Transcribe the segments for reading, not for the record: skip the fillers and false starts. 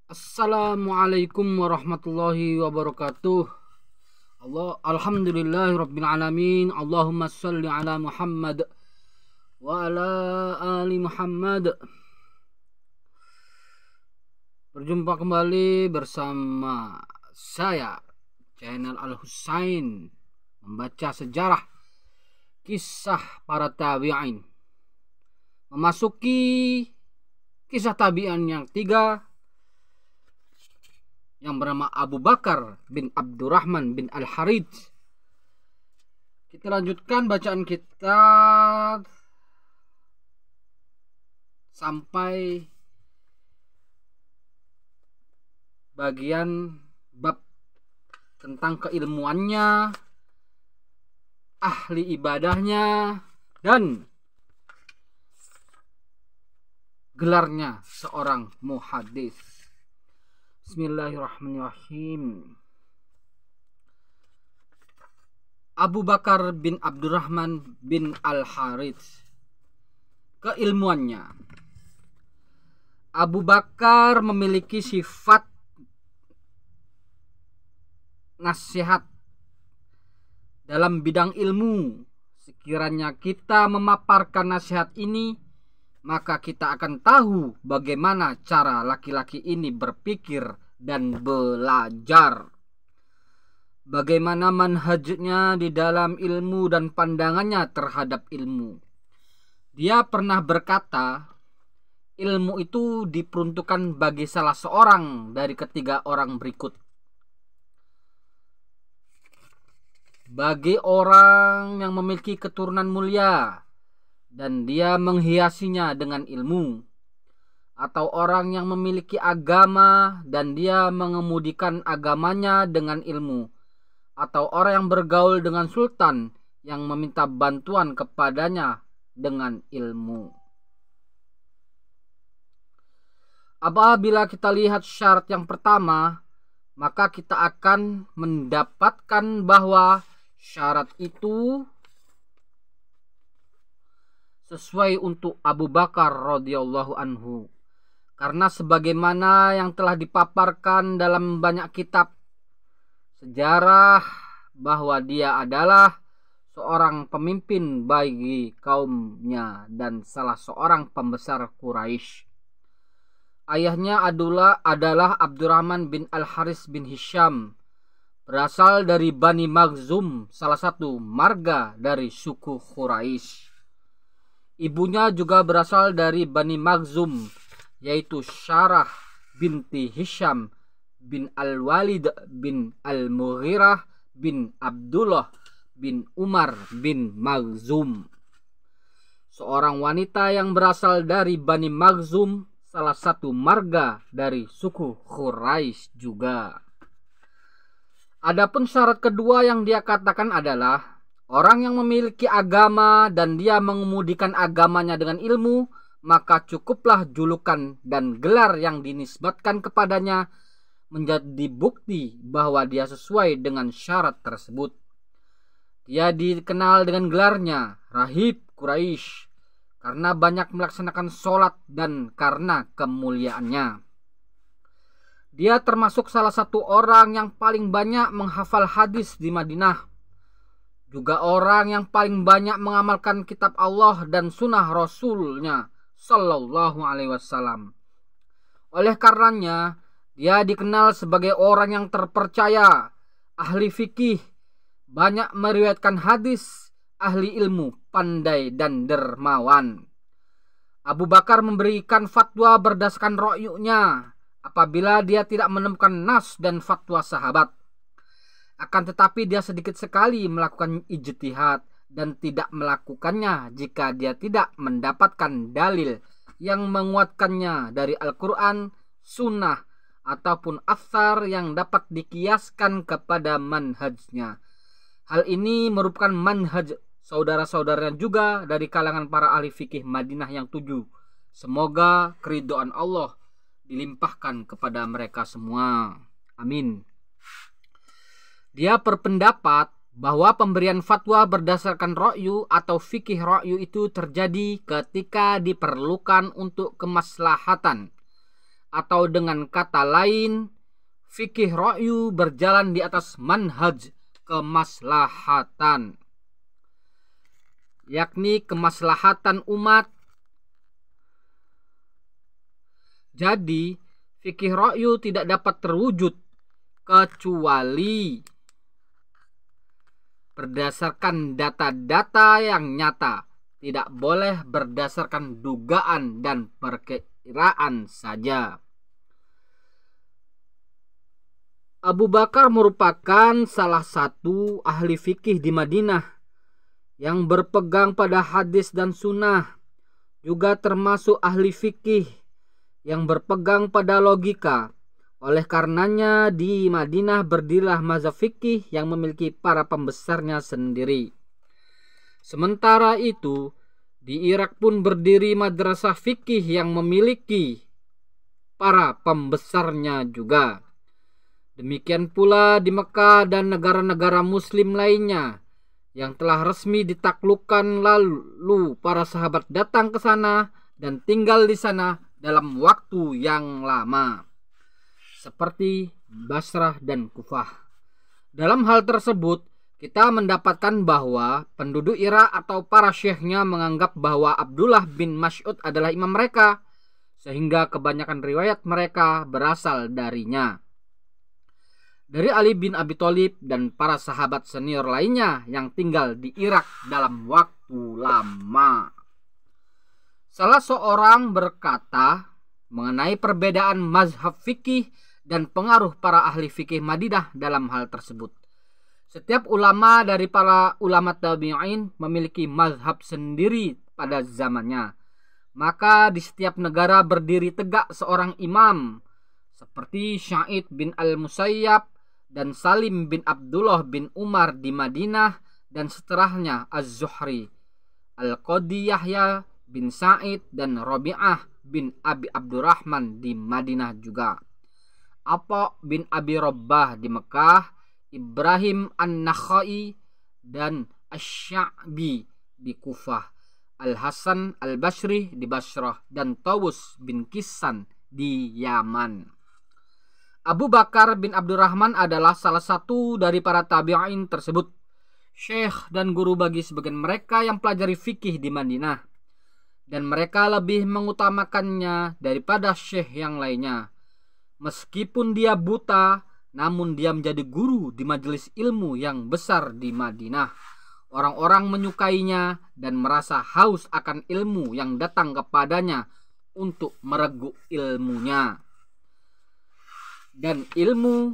Assalamualaikum warahmatullahi wabarakatuh. Alhamdulillahirabbil alamin. Allahumma shalli ala Muhammad wa ala ali Muhammad. Berjumpa kembali bersama saya, channel Al Husain, membaca sejarah kisah para tabi'in. Memasuki kisah tabi'in yang tiga, yang bernama Abu Bakar bin Abdurrahman bin Al-Harith. Kita lanjutkan bacaan kita sampai bagian bab tentang keilmuannya, ahli ibadahnya, dan gelarnya seorang muhadis. Bismillahirrahmanirrahim. Abu Bakar bin Abdurrahman bin Al-Harith. Keilmuannya. Abu Bakar memiliki sifat nasihat dalam bidang ilmu. Sekiranya kita memaparkan nasihat ini, maka kita akan tahu bagaimana cara laki-laki ini berpikir dan belajar. Bagaimana manhajnya di dalam ilmu dan pandangannya terhadap ilmu. Dia pernah berkata, ilmu itu diperuntukkan bagi salah seorang dari ketiga orang berikut. Bagi orang yang memiliki keturunan mulia dan dia menghiasinya dengan ilmu, atau orang yang memiliki agama dan dia mengemudikan agamanya dengan ilmu, atau orang yang bergaul dengan sultan yang meminta bantuan kepadanya dengan ilmu. Apabila kita lihat syarat yang pertama, maka kita akan mendapatkan bahwa syarat itu sesuai untuk Abu Bakar radhiyallahu anhu, karena sebagaimana yang telah dipaparkan dalam banyak kitab sejarah bahwa dia adalah seorang pemimpin bagi kaumnya dan salah seorang pembesar Quraisy. Ayahnya adalah Abdurrahman bin Al-Harith bin Hisham, berasal dari Bani Makhzum, salah satu marga dari suku Quraisy. Ibunya juga berasal dari Bani Makhzum, yaitu Syarah binti Hisham bin Al-Walid bin Al-Mughirah bin Abdullah bin Umar bin Makhzum. Seorang wanita yang berasal dari Bani Makhzum, salah satu marga dari suku Quraisy juga. Adapun syarat kedua yang dia katakan adalah orang yang memiliki agama dan dia mengemudikan agamanya dengan ilmu, maka cukuplah julukan dan gelar yang dinisbatkan kepadanya menjadi bukti bahwa dia sesuai dengan syarat tersebut. Dia dikenal dengan gelarnya Rahib Quraisy karena banyak melaksanakan sholat dan karena kemuliaannya. Dia termasuk salah satu orang yang paling banyak menghafal hadis di Madinah, juga orang yang paling banyak mengamalkan kitab Allah dan sunnah Rasulnya Sallallahu Alaihi Wasallam. Oleh karenanya, dia dikenal sebagai orang yang terpercaya, ahli fikih, banyak meriwayatkan hadis, ahli ilmu, pandai dan dermawan. Abu Bakar memberikan fatwa berdasarkan ro'yunya apabila dia tidak menemukan nas dan fatwa sahabat. Akan tetapi dia sedikit sekali melakukan ijtihad dan tidak melakukannya jika dia tidak mendapatkan dalil yang menguatkannya dari Al-Quran, Sunnah, ataupun athar yang dapat dikiaskan kepada manhajnya. Hal ini merupakan manhaj saudara-saudaranya juga dari kalangan para ahli fikih Madinah yang 7. Semoga keridhaan Allah dilimpahkan kepada mereka semua. Amin. Dia berpendapat bahwa pemberian fatwa berdasarkan ra'yu atau fikih ra'yu itu terjadi ketika diperlukan untuk kemaslahatan atau dengan kata lain, fikih ra'yu berjalan di atas manhaj kemaslahatan, yakni kemaslahatan umat. Jadi, fikih ra'yu tidak dapat terwujud kecuali berdasarkan data-data yang nyata, tidak boleh berdasarkan dugaan dan perkiraan saja. Abu Bakar merupakan salah satu ahli fikih di Madinah yang berpegang pada hadis dan sunnah, juga termasuk ahli fikih yang berpegang pada logika. Oleh karenanya di Madinah berdirilah mazhab fikih yang memiliki para pembesarnya sendiri. Sementara itu di Irak pun berdiri madrasah fikih yang memiliki para pembesarnya juga. Demikian pula di Mekah dan negara-negara muslim lainnya yang telah resmi ditaklukkan, lalu para sahabat datang ke sana dan tinggal di sana dalam waktu yang lama, seperti Basrah dan Kufah. Dalam hal tersebut, kita mendapatkan bahwa penduduk Irak atau para syekhnya menganggap bahwa Abdullah bin Mas'ud adalah imam mereka, sehingga kebanyakan riwayat mereka berasal darinya. Dari Ali bin Abi Thalib dan para sahabat senior lainnya yang tinggal di Irak dalam waktu lama. Salah seorang berkata mengenai perbedaan mazhab fikih dan pengaruh para ahli fikih Madinah dalam hal tersebut. Setiap ulama dari para ulama tabi'in memiliki mazhab sendiri pada zamannya. Maka di setiap negara berdiri tegak seorang imam, seperti Sa'id bin al-Musayyab dan Salim bin Abdullah bin Umar di Madinah, dan setelahnya Az-Zuhri, Al-Qadi Yahya bin Sa'id dan Rabi'ah bin Abi Abdurrahman di Madinah juga. Atha bin Abi Rabbah di Mekah, Ibrahim An-Nakhai dan Asy-Sya'bi di Kufah, Al-Hasan Al-Basri di Basrah, dan Tawus bin Kisan di Yaman. Abu Bakar bin Abdurrahman adalah salah satu dari para tabi'in tersebut, syekh dan guru bagi sebagian mereka yang pelajari fikih di Madinah, dan mereka lebih mengutamakannya daripada syekh yang lainnya. Meskipun dia buta, namun dia menjadi guru di majelis ilmu yang besar di Madinah. Orang-orang menyukainya dan merasa haus akan ilmu yang datang kepadanya untuk mereguk ilmunya dan ilmu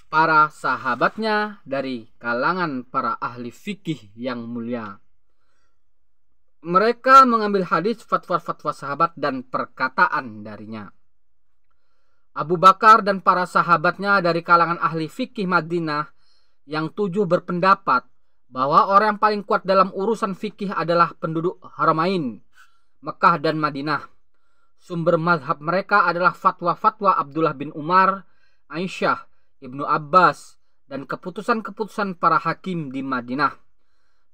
para sahabatnya dari kalangan para ahli fikih yang mulia. Mereka mengambil hadis, fatwa-fatwa sahabat dan perkataan darinya. Abu Bakar dan para sahabatnya dari kalangan ahli fikih Madinah yang 7 berpendapat bahwa orang yang paling kuat dalam urusan fikih adalah penduduk Haramain, Mekah dan Madinah. Sumber mazhab mereka adalah fatwa-fatwa Abdullah bin Umar, Aisyah, Ibnu Abbas, dan keputusan-keputusan para hakim di Madinah.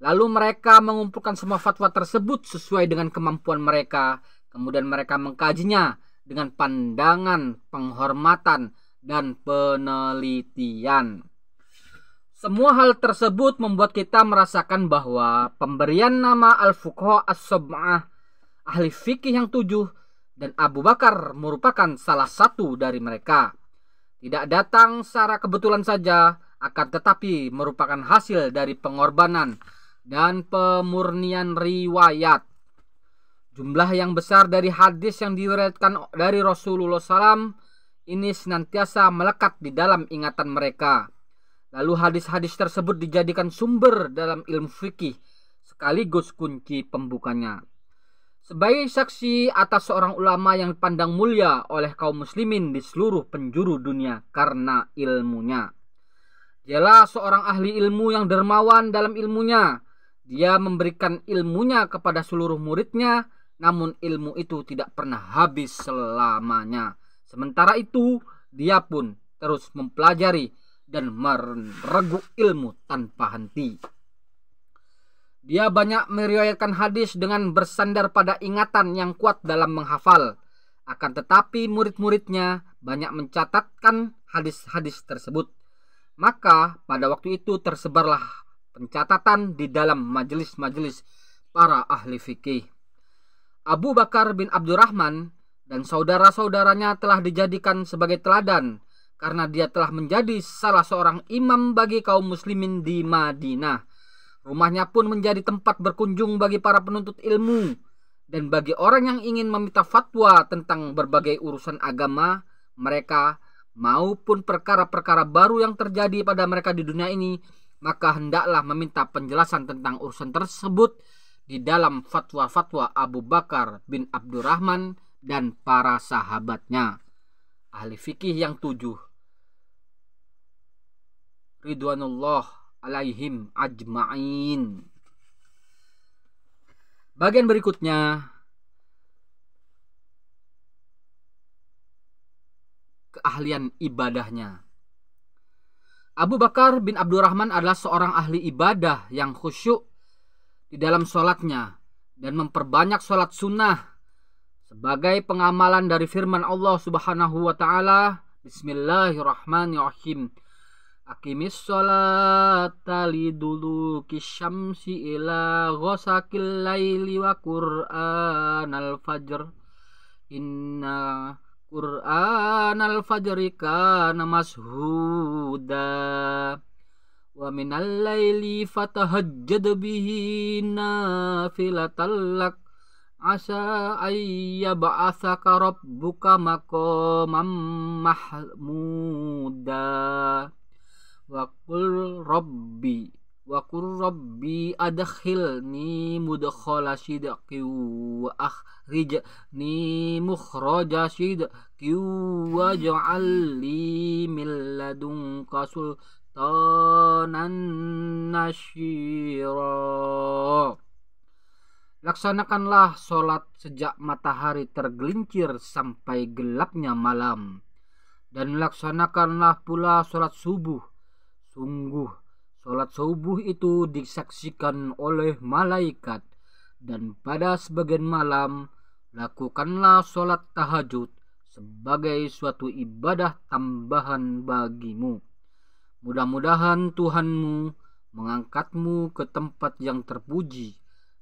Lalu mereka mengumpulkan semua fatwa tersebut sesuai dengan kemampuan mereka. Kemudian mereka mengkajinya dengan pandangan penghormatan dan penelitian. Semua hal tersebut membuat kita merasakan bahwa pemberian nama Al-Fuqaha As-Sab'ah, ahli fikih yang 7, dan Abu Bakar merupakan salah satu dari mereka, tidak datang secara kebetulan saja, akan tetapi merupakan hasil dari pengorbanan dan pemurnian riwayat. Jumlah yang besar dari hadis yang diriwayatkan dari Rasulullah SAW ini senantiasa melekat di dalam ingatan mereka. Lalu hadis-hadis tersebut dijadikan sumber dalam ilmu fikih sekaligus kunci pembukanya. Sebagai saksi atas seorang ulama yang dipandang mulia oleh kaum muslimin di seluruh penjuru dunia karena ilmunya. Dialah seorang ahli ilmu yang dermawan dalam ilmunya. Dia memberikan ilmunya kepada seluruh muridnya, namun ilmu itu tidak pernah habis selamanya. Sementara itu, dia pun terus mempelajari dan mereguk ilmu tanpa henti. Dia banyak meriwayatkan hadis dengan bersandar pada ingatan yang kuat dalam menghafal. Akan tetapi murid-muridnya banyak mencatatkan hadis-hadis tersebut. Maka pada waktu itu tersebarlah pencatatan di dalam majelis-majelis para ahli fikih. Abu Bakar bin Abdurrahman dan saudara-saudaranya telah dijadikan sebagai teladan karena dia telah menjadi salah seorang imam bagi kaum muslimin di Madinah. Rumahnya pun menjadi tempat berkunjung bagi para penuntut ilmu dan bagi orang yang ingin meminta fatwa tentang berbagai urusan agama mereka maupun perkara-perkara baru yang terjadi pada mereka di dunia ini, maka hendaklah meminta penjelasan tentang urusan tersebut di dalam fatwa-fatwa Abu Bakar bin Abdurrahman dan para sahabatnya. Ahli fikih yang 7 ridwanullah alaihim ajma'in. Bagian berikutnya, keahlian ibadahnya. Abu Bakar bin Abdurrahman adalah seorang ahli ibadah yang khusyuk di dalam sholatnya dan memperbanyak sholat sunnah sebagai pengamalan dari firman Allah Subhanahu wa taala, Bismillahirrahmanirrahim. Aqimis sholata liduluki syamsi ila ghasaqil laili wa qur'anal fajr. Inna qur'anal fajri kana mashuda. Wa minal laili fatahajjad bihi nafilatan lak asa ayya ba'athaka rabbuka maqamam mahmuda. Wa qul rabbi adkhilni mudkhala sidqi wa akhrijni mukhraja sidqi waj'al li min ladunka sultanan nasyira. Laksanakanlah sholat sejak matahari tergelincir sampai gelapnya malam, dan laksanakanlah pula sholat subuh. Sungguh sholat subuh itu disaksikan oleh malaikat, dan pada sebagian malam lakukanlah sholat tahajud sebagai suatu ibadah tambahan bagimu. Mudah-mudahan Tuhanmu mengangkatmu ke tempat yang terpuji.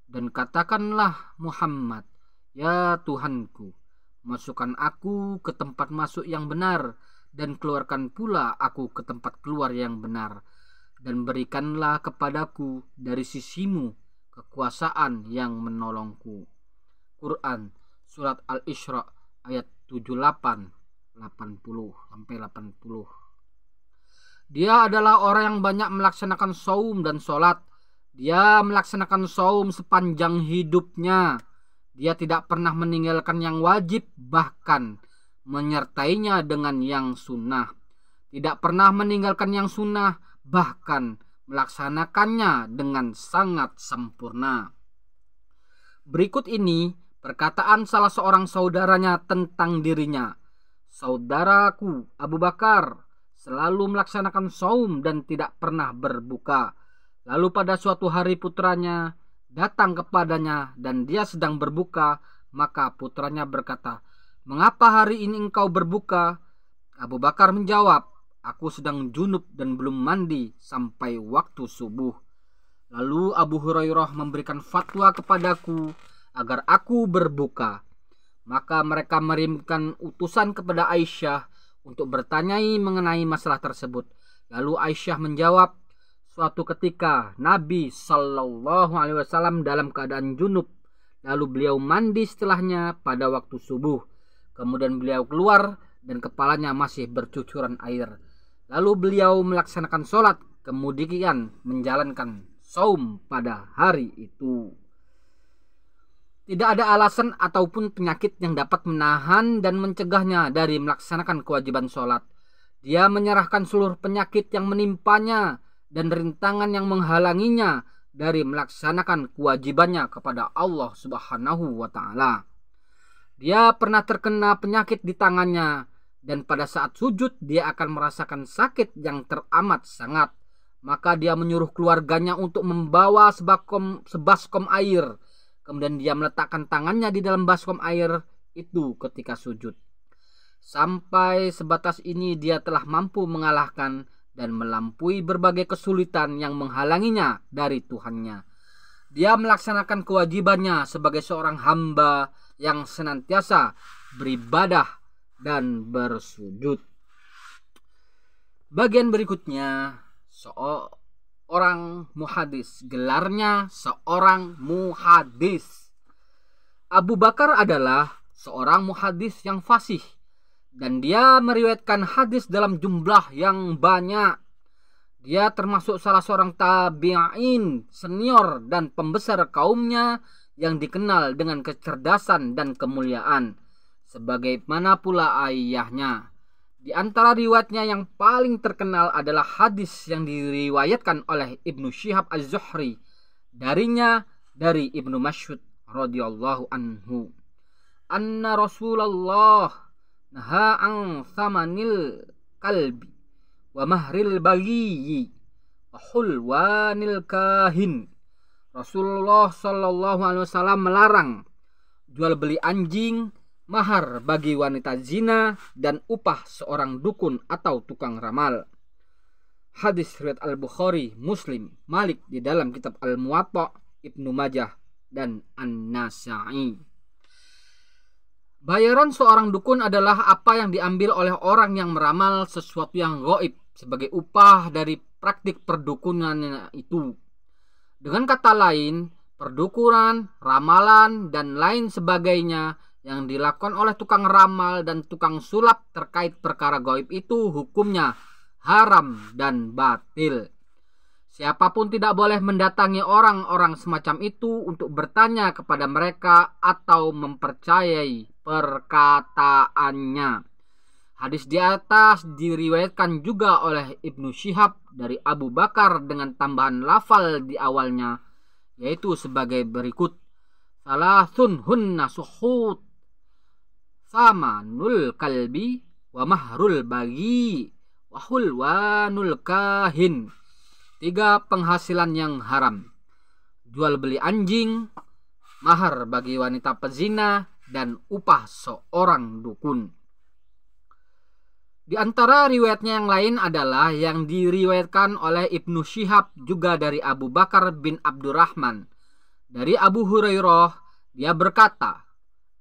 Dan katakanlah Muhammad, ya Tuhanku, masukkan aku ke tempat masuk yang benar, dan keluarkan pula aku ke tempat keluar yang benar, dan berikanlah kepadaku dari sisimu kekuasaan yang menolongku. Quran Surat Al-Isra ayat 78, 80-80. Dia adalah orang yang banyak melaksanakan saum dan sholat. Dia melaksanakan saum sepanjang hidupnya. Dia tidak pernah meninggalkan yang wajib, bahkan menyertainya dengan yang sunnah. Tidak pernah meninggalkan yang sunnah, bahkan melaksanakannya dengan sangat sempurna. Berikut ini perkataan salah seorang saudaranya tentang dirinya. Saudaraku Abu Bakar selalu melaksanakan saum dan tidak pernah berbuka. Lalu pada suatu hari putranya datang kepadanya dan dia sedang berbuka, maka putranya berkata, "Mengapa hari ini engkau berbuka?" Abu Bakar menjawab, "Aku sedang junub dan belum mandi sampai waktu subuh." Lalu Abu Hurairah memberikan fatwa kepadaku agar aku berbuka. Maka mereka mengirimkan utusan kepada Aisyah untuk bertanyai mengenai masalah tersebut. Lalu Aisyah menjawab, suatu ketika Nabi Shallallahu Alaihi Wasallam dalam keadaan junub, lalu beliau mandi setelahnya pada waktu subuh. Kemudian beliau keluar dan kepalanya masih bercucuran air. Lalu beliau melaksanakan sholat, kemudian menjalankan saum pada hari itu. Tidak ada alasan ataupun penyakit yang dapat menahan dan mencegahnya dari melaksanakan kewajiban sholat. Dia menyerahkan seluruh penyakit yang menimpanya dan rintangan yang menghalanginya dari melaksanakan kewajibannya kepada Allah Subhanahu wa Ta'ala. Dia pernah terkena penyakit di tangannya, dan pada saat sujud dia akan merasakan sakit yang teramat sangat. Maka dia menyuruh keluarganya untuk membawa sebaskom air. Kemudian dia meletakkan tangannya di dalam baskom air itu ketika sujud. Sampai sebatas ini dia telah mampu mengalahkan dan melampaui berbagai kesulitan yang menghalanginya dari Tuhannya. Dia melaksanakan kewajibannya sebagai seorang hamba yang senantiasa beribadah dan bersujud. Bagian berikutnya, seorang muhadis. Gelarnya seorang muhadis. Abu Bakar adalah seorang muhadis yang fasih, dan dia meriwayatkan hadis dalam jumlah yang banyak. Dia termasuk salah seorang tabi'in senior dan pembesar kaumnya yang dikenal dengan kecerdasan dan kemuliaan, sebagaimana pula ayahnya. Di antara riwayatnya yang paling terkenal adalah hadis yang diriwayatkan oleh Ibnu Syihab Az-Zuhri darinya dari Ibnu Mas'ud radhiyallahu anhu. Anna Rasulullah naha an samanil kalbi wa mahril baghi wa hulwanil kahin. Rasulullah sallallahu alaihi wasallam melarang jual beli anjing, mahar bagi wanita zina, dan upah seorang dukun atau tukang ramal. Hadis riwayat Al-Bukhari, Muslim, Malik di dalam kitab Al-Muwatta, Ibnu Majah, dan An-Nasa'i. Bayaran seorang dukun adalah apa yang diambil oleh orang yang meramal sesuatu yang gaib sebagai upah dari praktik perdukunan itu. Dengan kata lain, perdukunan, ramalan, dan lain sebagainya yang dilakukan oleh tukang ramal dan tukang sulap terkait perkara gaib itu hukumnya haram dan batil. Siapapun tidak boleh mendatangi orang-orang semacam itu untuk bertanya kepada mereka atau mempercayai perkataannya. Hadis di atas diriwayatkan juga oleh Ibnu Syihab dari Abu Bakar dengan tambahan lafal di awalnya, yaitu sebagai berikut: salasun hunna suhut, samanul kalbi, wa mahrul bagi, wa hulwanul kahin. 3 penghasilan yang haram: jual beli anjing, mahar bagi wanita pezina, dan upah seorang dukun. Di antara riwayatnya yang lain adalah yang diriwayatkan oleh Ibnu Syihab juga dari Abu Bakar bin Abdurrahman. Dari Abu Hurairah, dia berkata,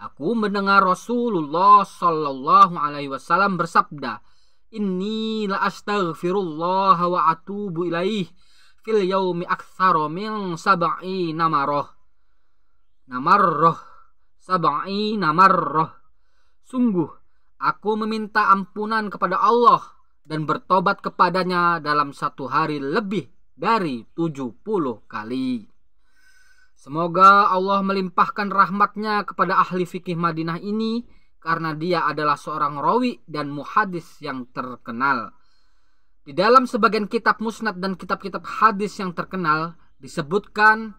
aku mendengar Rasulullah sallallahu alaihi wasallam bersabda, inni la astaghfirullah wa atubu ilaih fil yaumi aktsara min sab'i namarah. Sungguh aku meminta ampunan kepada Allah dan bertobat kepadanya dalam satu hari lebih dari 70 kali. Semoga Allah melimpahkan rahmatnya kepada ahli fikih Madinah ini, karena dia adalah seorang rawi dan muhadis yang terkenal. Di dalam sebagian kitab musnad dan kitab-kitab hadis yang terkenal disebutkan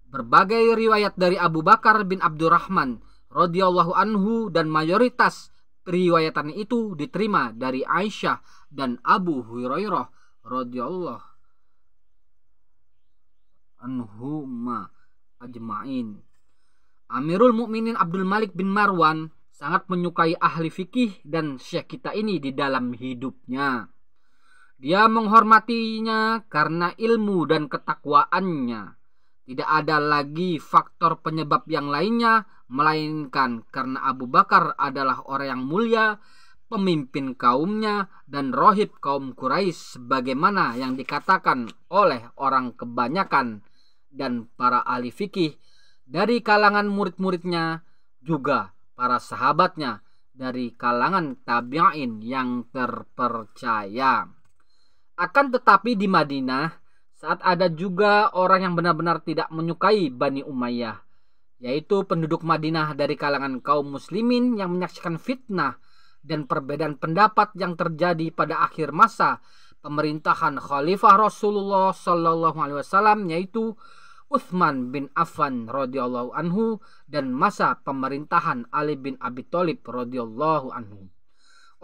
berbagai riwayat dari Abu Bakar bin Abdurrahman radhiyallahu anhu, dan mayoritas riwayatan itu diterima dari Aisyah dan Abu Hurairah radhiyallahu anhuma ajma'in. Amirul Mukminin Abdul Malik bin Marwan sangat menyukai ahli fikih dan syekh kita ini di dalam hidupnya. Dia menghormatinya karena ilmu dan ketakwaannya. Tidak ada lagi faktor penyebab yang lainnya, melainkan karena Abu Bakar adalah orang yang mulia, pemimpin kaumnya, dan rohib kaum Quraisy, sebagaimana yang dikatakan oleh orang kebanyakan dan para ahli fikih dari kalangan murid-muridnya, juga para sahabatnya dari kalangan tabi'in yang terpercaya. Akan tetapi di Madinah saat ada juga orang yang benar-benar tidak menyukai Bani Umayyah, yaitu penduduk Madinah dari kalangan kaum muslimin yang menyaksikan fitnah dan perbedaan pendapat yang terjadi pada akhir masa pemerintahan Khalifah Rasulullah sallallahu alaihi wasallam, yaitu Utsman bin Affan radhiyallahu anhu dan masa pemerintahan Ali bin Abi Thalib radhiyallahu anhu.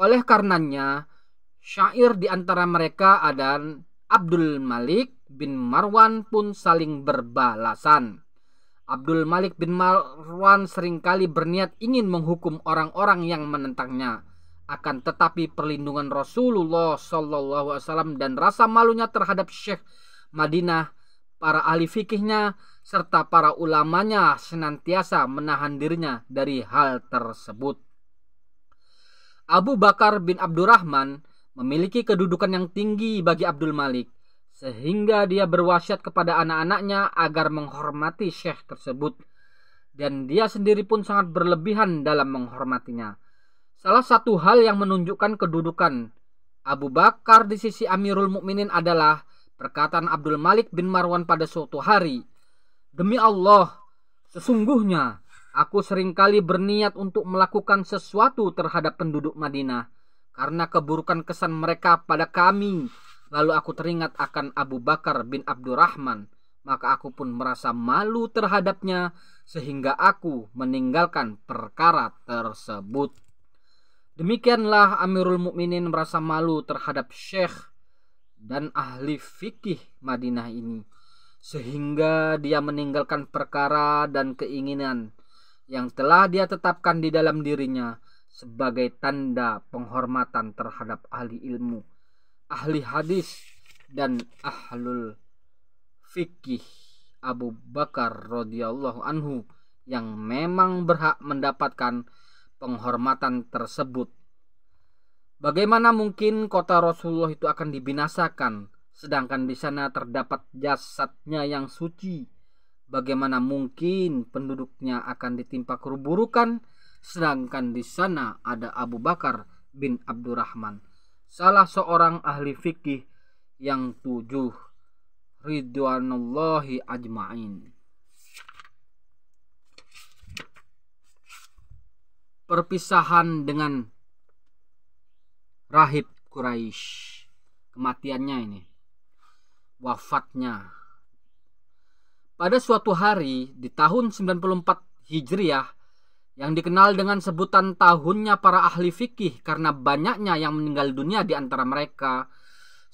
Oleh karenanya, syair di antara mereka dan Abdul Malik bin Marwan pun saling berbalasan. Abdul Malik bin Marwan seringkali berniat ingin menghukum orang-orang yang menentangnya. Akan tetapi perlindungan Rasulullah SAW dan rasa malunya terhadap Syekh Madinah, para ahli fikihnya, serta para ulamanya senantiasa menahan dirinya dari hal tersebut. Abu Bakar bin Abdurrahman memiliki kedudukan yang tinggi bagi Abdul Malik, sehingga dia berwasiat kepada anak-anaknya agar menghormati syekh tersebut, dan dia sendiri pun sangat berlebihan dalam menghormatinya. Salah satu hal yang menunjukkan kedudukan Abu Bakar di sisi Amirul Mukminin adalah perkataan Abdul Malik bin Marwan pada suatu hari, "Demi Allah, sesungguhnya aku seringkali berniat untuk melakukan sesuatu terhadap penduduk Madinah karena keburukan kesan mereka pada kami. Lalu aku teringat akan Abu Bakar bin Abdurrahman, maka aku pun merasa malu terhadapnya sehingga aku meninggalkan perkara tersebut." Demikianlah Amirul Mukminin merasa malu terhadap syekh dan ahli fikih Madinah ini, sehingga dia meninggalkan perkara dan keinginan yang telah dia tetapkan di dalam dirinya sebagai tanda penghormatan terhadap ahli ilmu, ahli hadis, dan ahlul fikih Abu Bakar radhiyallahu anhu yang memang berhak mendapatkan penghormatan tersebut. Bagaimana mungkin kota Rasulullah itu akan dibinasakan, sedangkan di sana terdapat jasadnya yang suci? Bagaimana mungkin penduduknya akan ditimpa keburukan, sedangkan di sana ada Abu Bakar bin Abdurrahman, salah seorang ahli fikih yang 7 ridwanullahi ajma'in. Perpisahan dengan rahib Quraisy, kematiannya ini, wafatnya. Pada suatu hari di tahun 94 Hijriah yang dikenal dengan sebutan tahunnya para ahli fikih karena banyaknya yang meninggal dunia di antara mereka,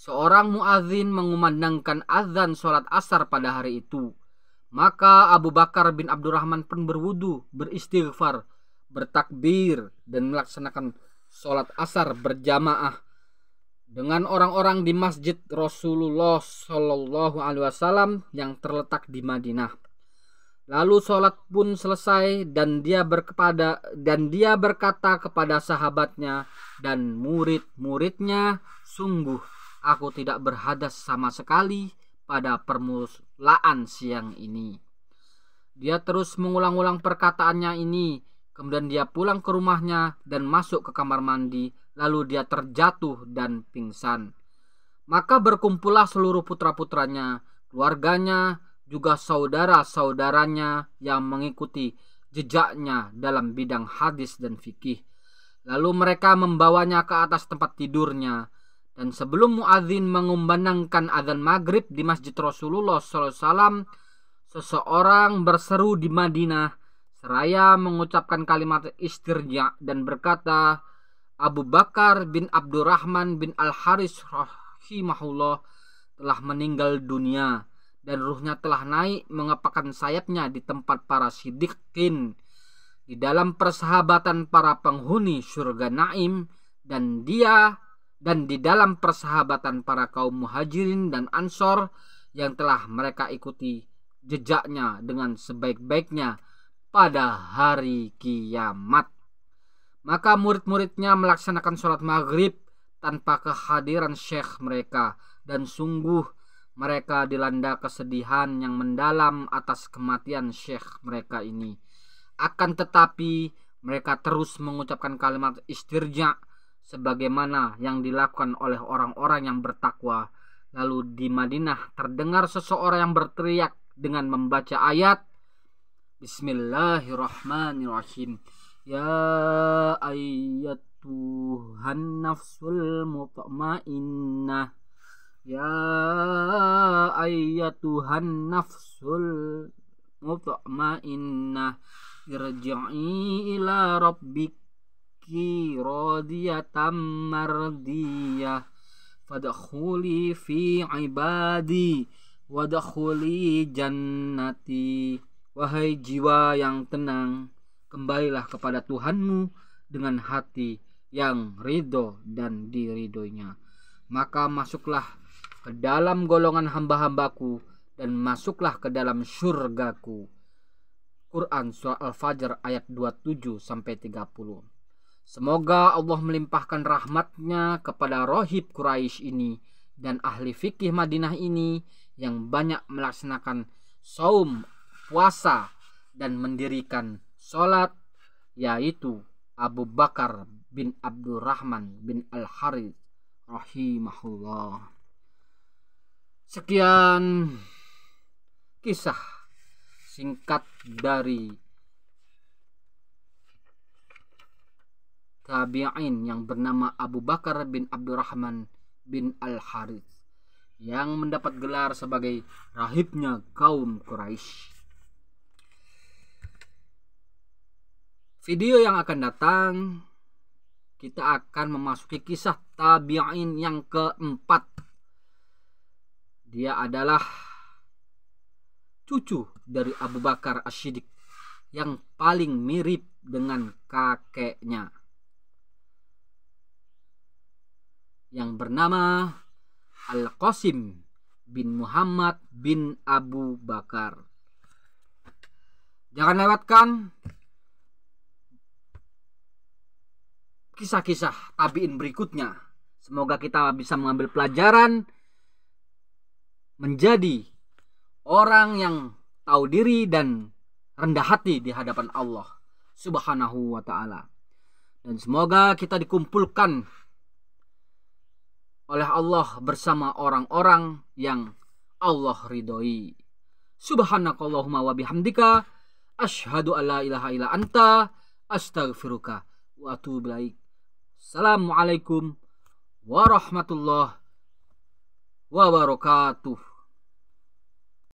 seorang muadzin mengumandangkan azan sholat asar pada hari itu. Maka Abu Bakar bin Abdurrahman pun berwudu, beristighfar, bertakbir, dan melaksanakan sholat asar berjamaah dengan orang-orang di masjid Rasulullah Shallallahu Alaihi Wasallam yang terletak di Madinah. Lalu sholat pun selesai dan dia berkata kepada sahabatnya dan murid-muridnya, "Sungguh aku tidak berhadas sama sekali pada permulaan siang ini." Dia terus mengulang-ulang perkataannya ini. Kemudian dia pulang ke rumahnya dan masuk ke kamar mandi. Lalu dia terjatuh dan pingsan. Maka berkumpullah seluruh putra-putranya, keluarganya, juga saudara-saudaranya yang mengikuti jejaknya dalam bidang hadis dan fikih. Lalu mereka membawanya ke atas tempat tidurnya. Dan sebelum muadzin mengumandangkan azan maghrib di masjid Rasulullah SAW, seseorang berseru di Madinah seraya mengucapkan kalimat istirja dan berkata, "Abu Bakar bin Abdurrahman bin Al-Haris rahimahullah telah meninggal dunia dan ruhnya telah naik mengepakkan sayapnya di tempat para siddiqin di dalam persahabatan para penghuni surga Naim, dan di dalam persahabatan para kaum muhajirin dan ansor yang telah mereka ikuti jejaknya dengan sebaik-baiknya pada hari kiamat." Maka murid-muridnya melaksanakan sholat maghrib tanpa kehadiran syekh mereka, dan sungguh mereka dilanda kesedihan yang mendalam atas kematian syekh mereka ini. Akan tetapi mereka terus mengucapkan kalimat istirja sebagaimana yang dilakukan oleh orang-orang yang bertakwa. Lalu di Madinah terdengar seseorang yang berteriak dengan membaca ayat Bismillahirrahmanirrahim. Ya ayyatuhan nafsul mutmainnah. Ya ayyatuhan nafsul mutmainnah. Irji'i ila rabbiki radiyatan mardiyah. Fadkhuli fi ibadi wadkhuli jannati. Wahai jiwa yang tenang, kembalilah kepada Tuhanmu dengan hati yang ridho dan diridhoinya. Maka masuklah ke dalam golongan hamba-hambaku dan masuklah ke dalam surgaku. Quran Surah Al-Fajr ayat 27-30. Semoga Allah melimpahkan rahmatnya kepada rohib Quraisy ini dan ahli fikih Madinah ini yang banyak melaksanakan saum, puasa, dan mendirikan sholat, yaitu Abu Bakar bin Abdurrahman bin Al-Harith rahimahullah. Sekian kisah singkat dari tabi'in yang bernama Abu Bakar bin Abdurrahman bin Al-Harith yang mendapat gelar sebagai rahibnya kaum Quraisy. Video yang akan datang kita akan memasuki kisah tabi'in yang keempat. Dia adalah cucu dari Abu Bakar As-Siddiq yang paling mirip dengan kakeknya, yang bernama Al-Qasim bin Muhammad bin Abu Bakar. Jangan lewatkan kisah-kisah tabi'in berikutnya. Semoga kita bisa mengambil pelajaran menjadi orang yang tahu diri dan rendah hati di hadapan Allah Subhanahu wa ta'ala. Dan semoga kita dikumpulkan oleh Allah bersama orang-orang yang Allah ridhoi. Subhanakallahumma wa bihamdika asyhadu an la ilaha illa anta astaghfiruka wa atubu ilaik. Assalamualaikum warahmatullahi wabarakatuh.